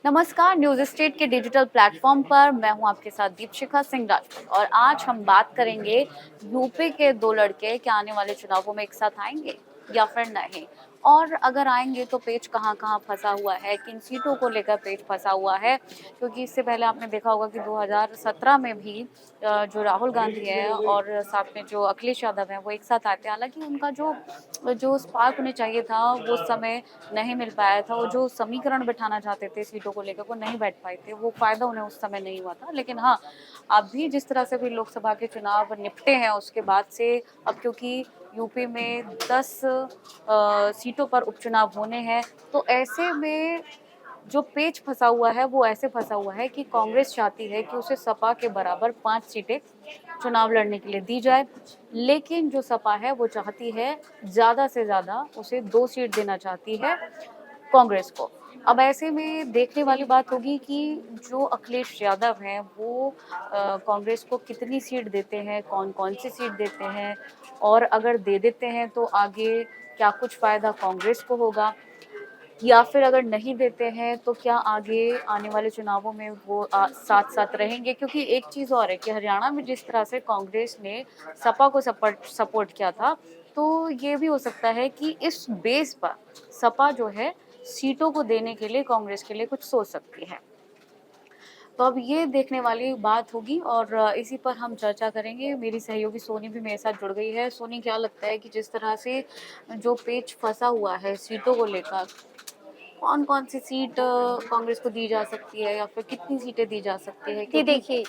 नमस्कार, news state के digital platform पर मैं हूं आपके साथ दीपशिखा सिंह राजपूत और आज हम बात करेंगे यूपी के दो लड़के क्या आने वाले चुनावों में एक साथ आएंगे या फिर नहीं। और अगर आएंगे तो पेच कहां कहां फंसा हुआ है, किन सीटों को लेकर पेच फंसा हुआ है, क्योंकि इससे पहले आपने देखा होगा कि 2017 में भी जो राहुल गांधी है और साथ में जो अखिलेश यादव है वो एक साथ आए थे। हालांकि उनका जो जो स्पार्क उन्हें चाहिए था वो समय नहीं मिल पाया था। वो जो समीकरण बिठाना चाहते थे सीटों को लेकर वो नहीं बैठ पाए थे, वो फायदा उन्हें उस समय नहीं हुआ था। लेकिन हाँ, अभी जिस तरह से भी लोकसभा के चुनाव निपटे हैं उसके बाद से अब क्योंकि यूपी में 10 सीटों पर उपचुनाव होने हैं, तो ऐसे में जो पेच फंसा हुआ है वो ऐसे फंसा हुआ है कि कांग्रेस चाहती है कि उसे सपा के बराबर 5 सीटें चुनाव लड़ने के लिए दी जाए, लेकिन जो सपा है वो चाहती है ज्यादा से ज्यादा उसे 2 सीट देना चाहती है कांग्रेस को। अब ऐसे में देखने वाली बात होगी कि जो अखिलेश यादव हैं वो कांग्रेस को कितनी सीट देते हैं, कौन कौन सी सीट देते हैं, और अगर दे देते हैं तो आगे क्या कुछ फायदा कांग्रेस को होगा, या फिर अगर नहीं देते हैं तो क्या आगे आने वाले चुनावों में वो साथ साथ रहेंगे। क्योंकि एक चीज़ और है कि हरियाणा में जिस तरह से कांग्रेस ने सपा को सपोर्ट किया था, तो ये भी हो सकता है कि इस बेस पर सपा जो है सीटों को देने के लिए कांग्रेस के लिए कुछ सोच सकती है। तो अब ये देखने वाली बात होगी और इसी पर हम चर्चा करेंगे। मेरी सहयोगी सोनी भी मेरे साथ जुड़ गई है। सोनी, क्या लगता है कि जिस तरह से जो पेच फंसा हुआ है सीटों को लेकर, कौन कौन सी सीट कांग्रेस को दी जा सकती है या फिर कितनी सीटें दी जा सकती है? ये क्योंकि देखिए,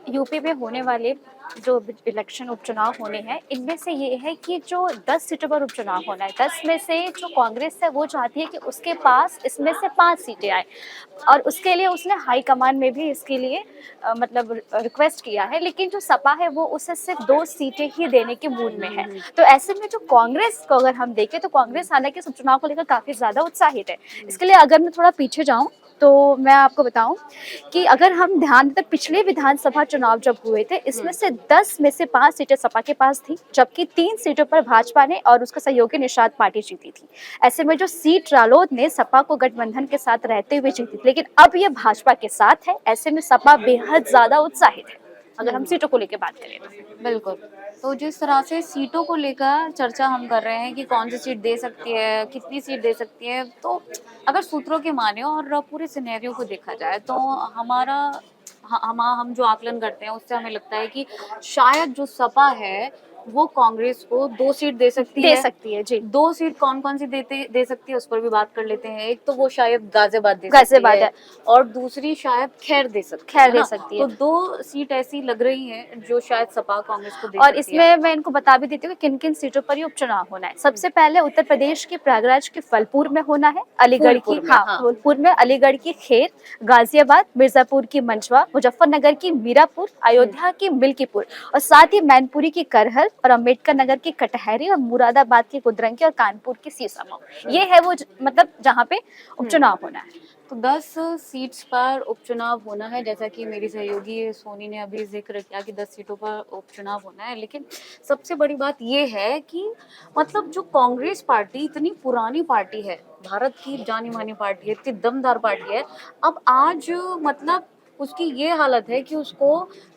यूपी में होने वाले जो इलेक्शन उपचुनाव होने हैं, इनमें से ये है कि जो 10 सीटों पर उपचुनाव होना है, 10 में से जो कांग्रेस है वो चाहती है कि उसके पास इसमें से 5 सीटें आए, और उसके लिए उसने हाईकमान में भी इसके लिए मतलब रिक्वेस्ट किया है। लेकिन जो सपा है वो उसे सिर्फ 2 सीटें ही देने के मूड में है। तो ऐसे में जो कांग्रेस को अगर हम देखें तो कांग्रेस हालांकि इस उपचुनाव को लेकर काफी ज्यादा उत्साहित है। इसके लिए अगर मैं थोड़ा पीछे जाऊं तो मैं आपको बताऊं कि अगर हम ध्यान दें, पिछले विधानसभा चुनाव जब हुए थे, इसमें से 10 में से 5 सीटें सपा के पास थी, जबकि 3 सीटों पर भाजपा ने और उसका सहयोगी निषाद पार्टी जीती थी। ऐसे में जो सीट रालोद ने सपा को गठबंधन के साथ रहते हुए जीती थी, लेकिन अब ये भाजपा के साथ है। ऐसे में सपा बेहद ज्यादा उत्साहित है अगर हम सीटों को लेकर बात करें तो। बिल्कुल। तो जिस तरह से सीटों को लेकर चर्चा हम कर रहे हैं कि कौन सी सीट दे सकती है, कितनी सीट दे सकती है, तो अगर सूत्रों के माने और पूरे सिनेरियो को देखा जाए तो हमारा हम जो आकलन करते हैं उससे हमें लगता है कि शायद जो सपा है वो कांग्रेस को 2 सीट दे सकती दे है। सकती है जी। 2 सीट कौन कौन सी दे सकती है उस पर भी बात कर लेते हैं। एक तो वो शायद गाजियाबाद दे सकती गाजियाबाद है है, और दूसरी शायद खैर दे सकती खैर है दे ना। सकती तो है। 2 सीट ऐसी लग रही हैं जो शायद सपा कांग्रेस को दे और सकती है। इसमें मैं इनको बता भी देती हूँ कि किन किन सीटों पर ये उपचुनाव होना है। सबसे पहले उत्तर प्रदेश के प्रयागराज के फलपुर में होना है, अलीगढ़ की, फूलपुर में, हाँ, हाँ। फूलपुर में, अलीगढ़ की खेर, गाजियाबाद, मिर्जापुर की मंचवा, मुजफ्फरनगर की मीरापुर, अयोध्या की मिल्कीपुर, और साथ ही मैनपुरी की करहल, और अम्बेडकर नगर की कटहरी, और मुरादाबाद की कुद्रंकी, और कानपुर की सीसामऊ। ये है वो मतलब जहाँ पे उपचुनाव होना है। तो 10 सीट्स पर उपचुनाव होना है, जैसा कि मेरी सहयोगी सोनी ने अभी जिक्र किया कि 10 सीटों पर उपचुनाव होना है। लेकिन सबसे बड़ी बात ये है कि मतलब जो कांग्रेस पार्टी इतनी पुरानी पार्टी है, भारत की जानी मानी पार्टी है, इतनी दमदार पार्टी है, अब आज मतलब उसकी ये हालत है कि उसको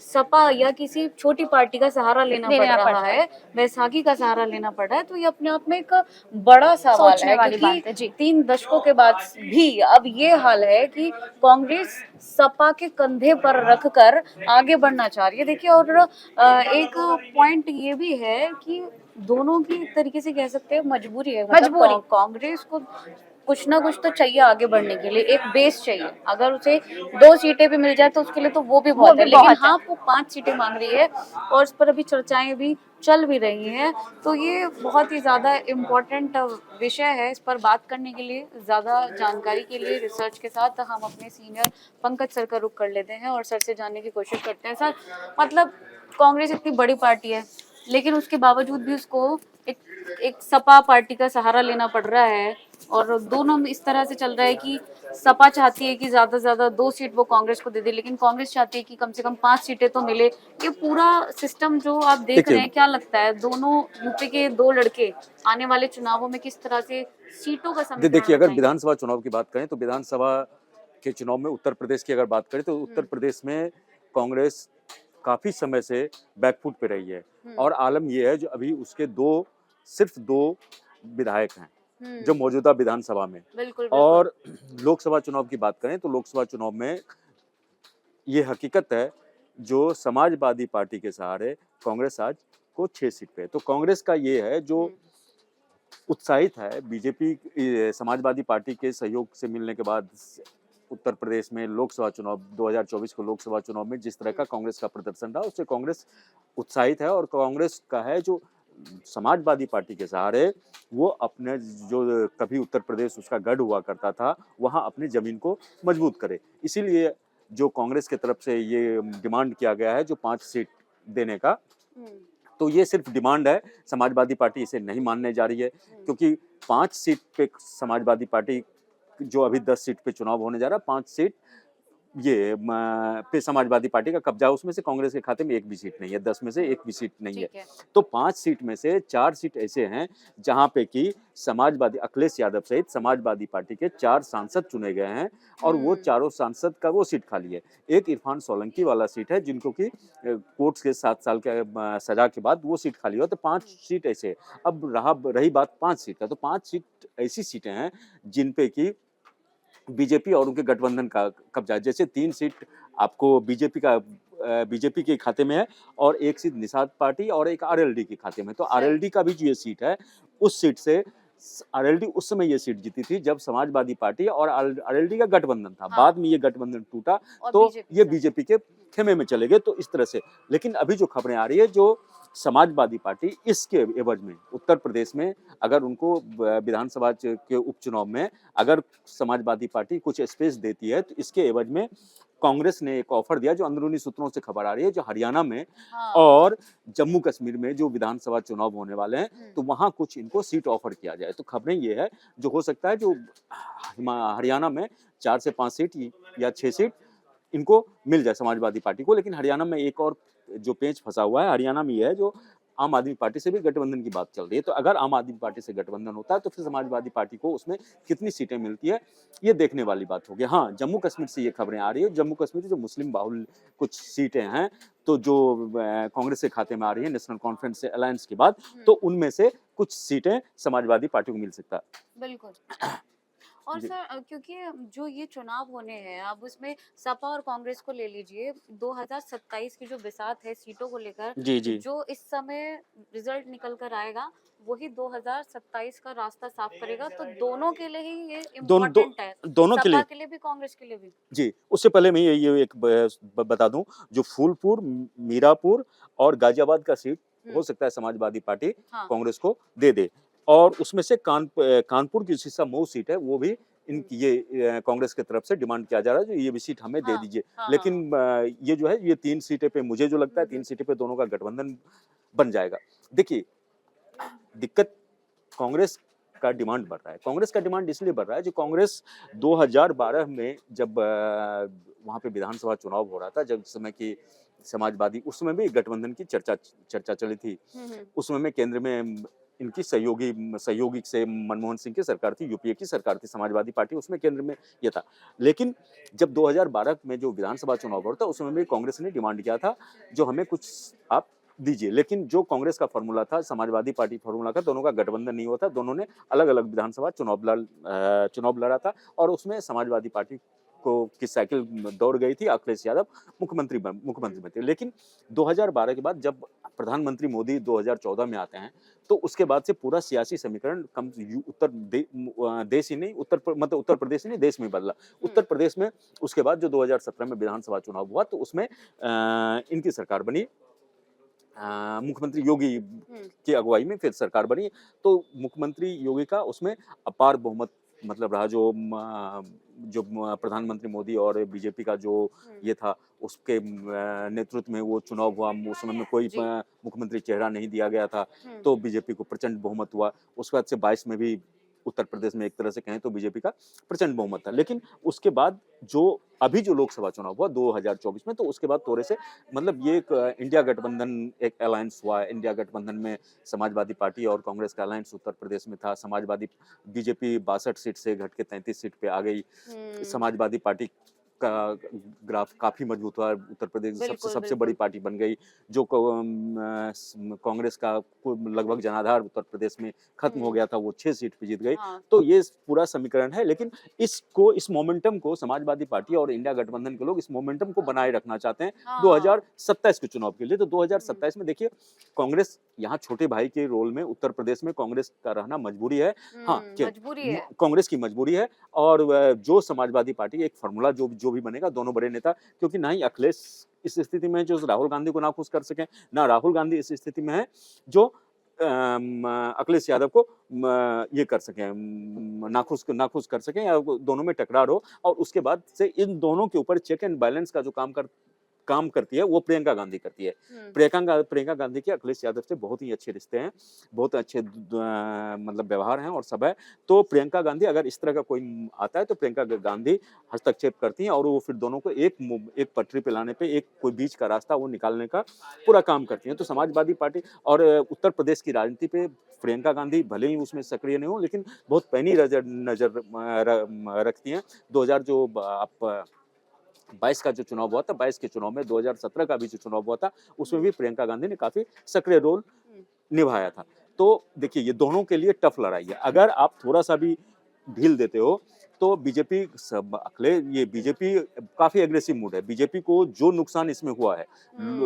सपा या किसी छोटी पार्टी का सहारा लेना पड़ लेना रहा पड़ता है, है, बैसाखी का सहारा लेना पड़ रहा है। तो ये अपने आप में एक बड़ा सवाल सोचने है, वाली क्योंकि बात है जी। 3 दशकों के बाद भी अब ये हाल है कि कांग्रेस सपा के कंधे पर रखकर आगे बढ़ना चाह रही है। देखिए, और एक पॉइंट ये भी है कि दोनों की एक तरीके से कह सकते हैं मजबूरी है। मतलब मजबूरी। कांग्रेस को कुछ ना कुछ तो चाहिए आगे बढ़ने के लिए, एक बेस चाहिए। अगर उसे 2 सीटें भी मिल जाए तो उसके लिए तो वो भी वो बहुत है। भी लेकिन बहुत है। हाँ, वो 5 सीटें मांग रही है और इस पर अभी चर्चाएं भी चल भी रही हैं। तो ये बहुत ही ज़्यादा इम्पोर्टेंट विषय है। इस पर बात करने के लिए, ज़्यादा जानकारी के लिए रिसर्च के साथ हम अपने सीनियर पंकज सर का रुख कर लेते हैं और सर से जानने की कोशिश करते हैं। सर, मतलब कांग्रेस इतनी बड़ी पार्टी है, लेकिन उसके बावजूद भी उसको एक एक सपा पार्टी का सहारा लेना पड़ रहा है, और दोनों में इस तरह से चल रहा है कि सपा चाहती है कि ज्यादा से ज्यादा 2 सीट वो कांग्रेस को दे दे, लेकिन कांग्रेस चाहती है कि कम से कम 5 सीटें तो मिले। ये पूरा सिस्टम जो आप देख रहे देखिए हैं, क्या लगता है दोनों यूपी के 2 लड़के आने वाले चुनावों में किस तरह से सीटों का समीकरण देखिए अगर बनाएंगे? विधानसभा चुनाव की बात करें तो विधानसभा के चुनाव में उत्तर प्रदेश की अगर बात करें तो उत्तर प्रदेश में कांग्रेस काफी समय से बैकफुट पे रही है और आलम ये है जो अभी उसके सिर्फ दो विधायक हैं जो मौजूदा विधानसभा में। बिल्कुल और लोकसभा चुनाव की बात करें तो लोकसभा चुनाव में ये हकीकत है जो समाजवादी पार्टी के सहारे कांग्रेस आज को 6 सीट पे है। तो कांग्रेस का ये है जो उत्साहित है बीजेपी समाजवादी पार्टी के सहयोग से मिलने के बाद उत्तर प्रदेश में लोकसभा चुनाव 2024 को लोकसभा चुनाव में जिस तरह का कांग्रेस का प्रदर्शन रहा उससे कांग्रेस उत्साहित है। और कांग्रेस का है जो समाजवादी पार्टी के सहारे वो अपने जो कभी उत्तर प्रदेश उसका गढ़ हुआ करता था वहां अपनी जमीन को मजबूत करे। इसीलिए जो कांग्रेस की तरफ से ये डिमांड किया गया है जो 5 सीट देने का, तो ये सिर्फ डिमांड है, समाजवादी पार्टी इसे नहीं मानने जा रही है क्योंकि 5 सीट पे समाजवादी पार्टी जो अभी 10 सीट पे चुनाव होने जा रहा है 5 सीट ये पे समाजवादी पार्टी का कब्जा, उसमें से कांग्रेस के खाते में एक भी सीट नहीं है, 10 में से एक भी सीट नहीं है। तो 5 सीट में से 4 सीट ऐसे हैं जहां पे कि समाजवादी अखिलेश यादव सहित समाजवादी पार्टी के 4 सांसद चुने गए हैं और वो चारों सांसद का वो सीट खाली है। एक इरफान सोलंकी वाला सीट है जिनको कि कोर्ट के 7 साल के सजा के बाद वो सीट खाली हुआ। तो 5 सीट ऐसे। अब रही बात 5 सीट का, तो 5 सीट ऐसी सीटें हैं जिन पे की बीजेपी और उनके गठबंधन का कब्जा। जैसे 3 सीट आपको बीजेपी के खाते में है और एक सीट निषाद पार्टी और एक आरएलडी के खाते में। तो आरएलडी का भी जो ये सीट है उस सीट से आरएलडी उस समय ये सीट जीती थी जब समाजवादी पार्टी और आरएलडी का गठबंधन था। बाद में ये गठबंधन टूटा तो ये बीजेपी के खेमे में चले गए। तो इस तरह से, लेकिन अभी जो खबरें आ रही है जो समाजवादी पार्टी इसके एवज में उत्तर प्रदेश में अगर उनको विधानसभा के उपचुनाव में अगर समाजवादी पार्टी कुछ स्पेस देती है तो इसके एवज में कांग्रेस ने एक ऑफर दिया जो अंदरूनी सूत्रों से खबर आ रही है जो हरियाणा में और जम्मू कश्मीर में जो विधानसभा चुनाव होने वाले हैं तो वहां कुछ इनको सीट ऑफर किया जाए। तो खबरें ये है जो हो सकता है जो हरियाणा में 4 से 5 सीट या 6 सीट इनको मिल जाए समाजवादी पार्टी को। लेकिन हरियाणा में एक और जो पेंच फंसा हुआ है, हरियाणा में यह है जो आम आदमी पार्टी से भी गठबंधन की बात चल रही है। तो अगर आम आदमी पार्टी से गठबंधन होता है तो फिर समाजवादी पार्टी को उसमें कितनी सीटें मिलती है ये देखने वाली बात होगी। हाँ, जम्मू कश्मीर से ये खबरें आ रही है, जम्मू कश्मीर जो मुस्लिम बाहुल कुछ सीटें हैं तो जो कांग्रेस के खाते में आ रही है नेशनल कॉन्फ्रेंस से अलायंस के बाद, तो उनमें से कुछ सीटें समाजवादी पार्टी को मिल सकता है। बिल्कुल। और सर क्योंकि जो ये चुनाव होने हैं अब उसमें सपा और कांग्रेस को ले लीजिए 2027 की जो बिसात है सीटों को लेकर जो इस समय रिजल्ट निकल कर आएगा वही 2027 का रास्ता साफ करेगा। तो दोनों के लिए ही ये इम्पोर्टेंट है, दोनों के लिए भी कांग्रेस के लिए भी। जी, उससे पहले मैं ये एक बता दूं जो फूलपुर, मीरापुर और गाजियाबाद का सीट हो सकता है समाजवादी पार्टी कांग्रेस को दे दे और उसमें से कानपुर की शीशा मऊ सीट है वो भी इनकी ये कांग्रेस की तरफ से डिमांड किया जा रहा है जो ये भी सीट हमें दे दीजिए। लेकिन ये जो है ये 3 सीटें पे मुझे जो लगता है 3 सीटें पे दोनों का गठबंधन बन जाएगा। देखिए दिक्कत कांग्रेस का डिमांड बढ़ रहा है। कांग्रेस का डिमांड इसलिए बढ़ रहा है जो कांग्रेस 2012 में जब वहां पे विधानसभा चुनाव हो रहा था जब समय की समाजवादी उस समय भी गठबंधन की चर्चा चली थी। उस समय में केंद्र में इनकी सहयोगी से मनमोहन सिंह की सरकार थी, यूपीए की सरकार थी, समाजवादी पार्टी उसमें केंद्र में ये था। लेकिन जब 2012 में जो विधानसभा चुनाव हो रहा था उस समय में कांग्रेस ने डिमांड किया था जो हमें कुछ आप दीजिए। लेकिन जो कांग्रेस का फॉर्मूला था समाजवादी पार्टी फॉर्मूला का दोनों का गठबंधन नहीं हुआ था, दोनों ने अलग अलग विधानसभा चुनाव लड़ा था और उसमें समाजवादी पार्टी की साइकिल दौड़ गई थी, अखिलेश यादव मुख्यमंत्री में थे। लेकिन 2012 के बाद जब प्रधानमंत्री मोदी 2014 में आते हैं तो उसके बाद से पूरा सियासी समीकरण उत्तर प्रदेश ही नहीं देश में बदला। उत्तर प्रदेश में उसके बाद जो 2017 में विधानसभा चुनाव हुआ तो उसमें इनकी सरकार बनी, मुख्यमंत्री योगी की अगुवाई में फिर सरकार बनी। तो मुख्यमंत्री योगी का उसमें अपार बहुमत मतलब रहा जो प्रधानमंत्री मोदी और बीजेपी का जो ये था उसके नेतृत्व में वो चुनाव हुआ। उस समय में कोई मुख्यमंत्री चेहरा नहीं दिया गया था तो बीजेपी को प्रचंड बहुमत हुआ। उसके बाद से 22 में भी उत्तर प्रदेश में एक तरह से कहें तो बीजेपी का प्रचंड बहुमत था। लेकिन उसके बाद जो अभी जो लोकसभा चुनाव हुआ 2024 में, तो उसके बाद थोड़े से मतलब ये एक इंडिया गठबंधन एक अलायंस हुआ है। इंडिया गठबंधन में समाजवादी पार्टी और कांग्रेस का अलायंस उत्तर प्रदेश में था। समाजवादी बीजेपी 62 सीट से घट के 33 सीट पे आ गई। समाजवादी पार्टी का ग्राफ काफी मजबूत हुआ, उत्तर प्रदेश की बिल्कुल, सबसे बड़ी बिल्कुल। पार्टी बन गई। जो कांग्रेस का लगभग जनाधार उत्तर प्रदेश में खत्म हो गया था, वो 6 सीट पे जीत गई। हाँ, तो ये पूरा समीकरण है, लेकिन इस मोमेंटम को समाजवादी पार्टी और इंडिया गठबंधन के लोग इस मोमेंटम को बनाए रखना चाहते हैं हाँ। 2027 के चुनाव के लिए। तो 2027 में देखिए, कांग्रेस यहाँ छोटे भाई के रोल में उत्तर प्रदेश में कांग्रेस का रहना मजबूरी है। हाँ, मजबूरी है। कांग्रेस की मजबूरी है। और जो समाजवादी पार्टी एक फार्मूला जो भी बनेगा, दोनों बड़े नेता, क्योंकि ना ही अखिलेश इस स्थिति में है जो राहुल गांधी को नाखुश कर सके, ना राहुल गांधी इस स्थिति में है जो अखिलेश यादव को ये कर सके, नाखुश कर सके, या दोनों में टकरार हो। और उसके बाद से इन दोनों के ऊपर चेक एंड बैलेंस का जो काम करती है, वो प्रियंका गांधी करती है। प्रियंका गांधी के अखिलेश यादव से बहुत ही अच्छे रिश्ते हैं, बहुत अच्छे मतलब व्यवहार हैं और सब है। तो प्रियंका गांधी अगर इस तरह का कोई आता है, तो प्रियंका गांधी हस्तक्षेप करती हैं और वो फिर दोनों को एक पटरी पे लाने पे, एक कोई बीच का रास्ता वो निकालने का पूरा काम करती हैं। तो समाजवादी पार्टी और उत्तर प्रदेश की राजनीति पे प्रियंका गांधी भले ही उसमें सक्रिय नहीं हो, लेकिन बहुत पैनी नजर रखती हैं। 2000 जो आप 22 का जो चुनाव हुआ था, 22 के चुनाव में 2017 का भी जो चुनाव हुआ था, उसमें भी प्रियंका गांधी ने काफी सक्रिय रोल निभाया था। तो देखिए, ये दोनों के लिए टफ लड़ाई है। अगर आप थोड़ा सा भी ढील देते हो, तो बीजेपी काफी एग्रेसिव मूड है। बीजेपी को जो नुकसान इसमें हुआ है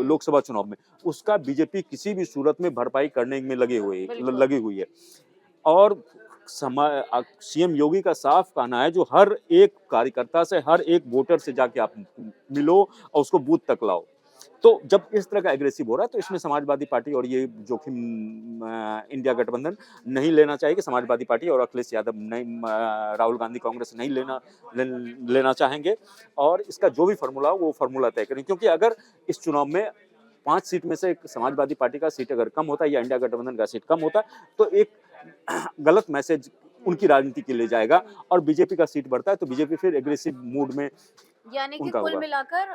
लोकसभा चुनाव में, उसका बीजेपी किसी भी सूरत में भरपाई करने में लगी हुई है। और सीएम योगी का साफ कहना है, जो हर एक कार्यकर्ता से, हर एक वोटर से जाके आप मिलो और उसको बूथ तक लाओ। तो जब इस तरह का एग्रेसिव हो रहा है, तो इसमें समाजवादी पार्टी और ये जोखिम इंडिया गठबंधन नहीं लेना चाहिए कि समाजवादी पार्टी और अखिलेश यादव नहीं, राहुल गांधी कांग्रेस नहीं लेना चाहेंगे। और इसका जो भी फार्मूला हो, वो फार्मूला तय करें। क्योंकि अगर इस चुनाव में 5 सीट में से समाजवादी पार्टी का सीट अगर कम होता है या इंडिया गठबंधन का सीट कम होता है, तो एक गलत मैसेज उनकी राजनीति के लिए जाएगा। और बीजेपी का सीट बढ़ता है, तो बीजेपी फिर एग्रेसिव मूड में यानी कि उनका कुल होगा। मिलाकर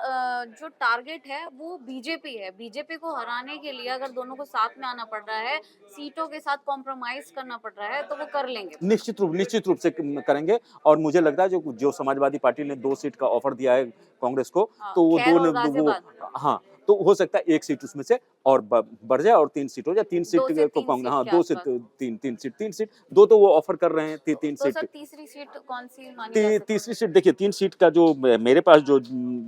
जो टारगेट है वो बीजेपी है। बीजेपी को हराने के लिए अगर दोनों को साथ में आना पड़ रहा है, सीटों के साथ कॉम्प्रोमाइज करना पड़ रहा है, तो वो कर लेंगे। निश्चित रूप से करेंगे। और मुझे लगता है जो समाजवादी पार्टी ने 2 सीट का ऑफर दिया है कांग्रेस को, तो वो खैर 2 और ने गाजियाबाद। हाँ, तो हो सकता है 1 सीट उसमें से और बढ़ जाए और 3 सीट हो जाए। 3 सीट 2 से को 3 सीट के 2 से आसपास। 3 सीट, 2 तो वो ऑफर कर रहे हैं, 3 तो सीट। सर तीसरी सीट कौन सी मानी जा सकती है? तीसरी सीट देखिए, 3 सीट का जो मेरे पास जो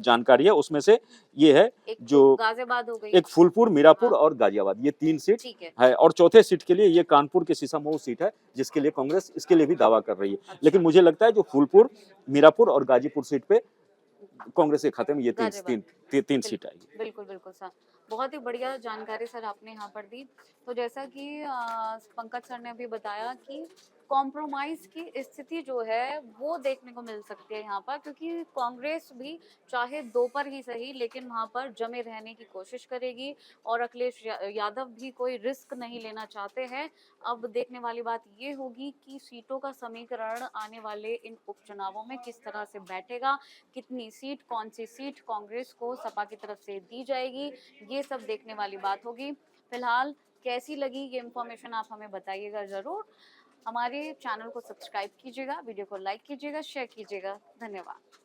जानकारी है, उसमें से ये है, एक जो गाजियाबाद हो गई। एक फूलपुर, मीरापुर हाँ। और गाजियाबाद, ये 3 सीट ठीक है। है। और चौथे सीट के लिए ये कानपुर के शीशमऊ सीट है, जिसके लिए कांग्रेस इसके लिए भी दावा कर रही है। अच्छा। लेकिन मुझे लगता है जो फूलपुर, मीरापुर और गाजीपुर सीट पे कांग्रेस के खाते में ये तीन सीट आएगी। बिल्कुल बिल्कुल सर, बहुत ही बढ़िया जानकारी सर आपने यहाँ पर दी। तो जैसा कि पंकज सर ने अभी बताया कि कॉम्प्रोमाइज की स्थिति जो है वो देखने को मिल सकती है यहाँ पर, क्योंकि कांग्रेस भी चाहे 2 पर ही सही, लेकिन वहाँ पर जमे रहने की कोशिश करेगी और अखिलेश यादव भी कोई रिस्क नहीं लेना चाहते हैं। अब देखने वाली बात ये होगी कि सीटों का समीकरण आने वाले इन उपचुनावों में किस तरह से बैठेगा, कितनी सीट, कौन सी सीट कांग्रेस को सपा की तरफ से दी जाएगी, ये सब देखने वाली बात होगी। फिलहाल कैसी लगी ये इन्फॉर्मेशन आप हमें बताइएगा ज़रूर। हमारे चैनल को सब्सक्राइब कीजिएगा, वीडियो को लाइक कीजिएगा, शेयर कीजिएगा। धन्यवाद।